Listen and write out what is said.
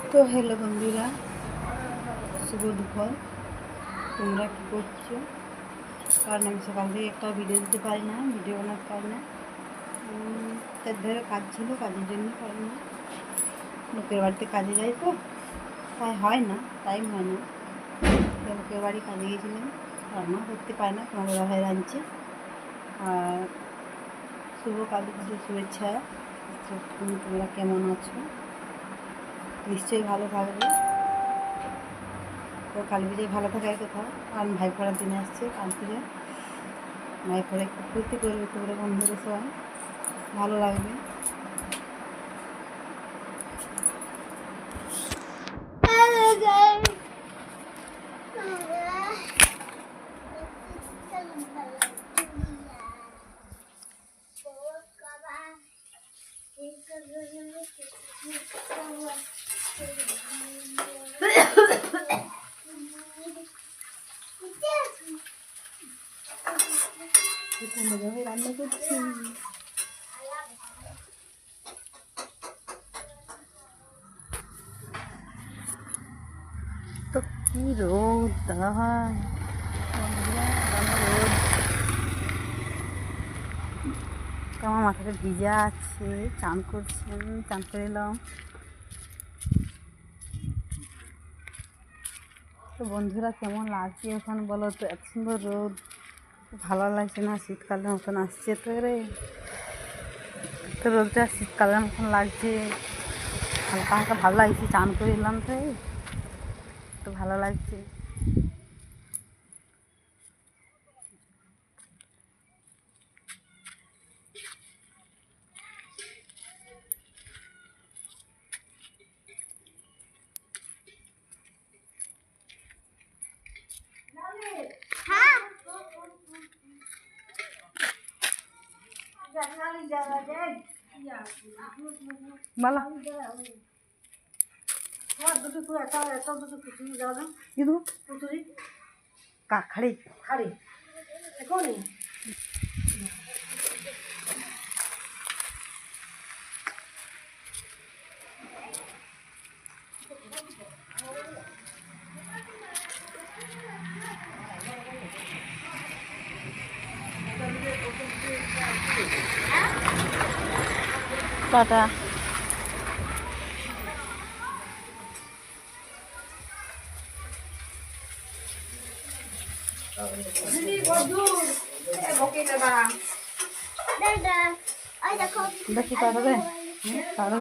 তো হ্যালো বন্ধুরা, শুভ দুপুর। তোমরা কী করছো? কারণ আমি সকাল থেকে একটা ভিডিও দিতে পারি না, ভিডিও বানাতে পারি না। তার ধরে কাজ ছিল, কাজের জন্য পারি না। লোকের বাড়িতে কাজে যাই তো, তাই হয় না, টাইম হয় না। লোকের বাড়ি কাজে গিয়েছিলাম, রান্না করতে পারি না, তোমার দাদা ভাই রাঁধছে। আর শুভ কালী পুজোর শুভেচ্ছা। তোমরা কেমন আছো? নিশ্চয়ই ভালো থাকবে। তো কালী পুজোয় ভালো থাকার কথা। আর ভাই পড়ার দিনে আসছে কালী পুজো, ভাই পড়ে একটু ফুর্তি করবে, তোমরা বন্ধুরা সবাই ভালো লাগবে। রান্না করছি। তো কি রোদ দাঁড়ায়, রোদ। তো আমার মাথাটা ভিজা আছে, চান করছেন, চান করে এলাম। তো বন্ধুরা কেমন লাগছে এখন বলো তো? এত সুন্দর রোদ, ভালো লাগছে না? শীতকালের মতন আসছে তো রে, তো রোদটা শীতকালের মতন লাগছে, হালকা হালকা ভালো লাগছে। চান করে এলাম তো, তো ভালো লাগছে। বলো খাড়ি খাড়ি টাটা। দেখি টাটা রে।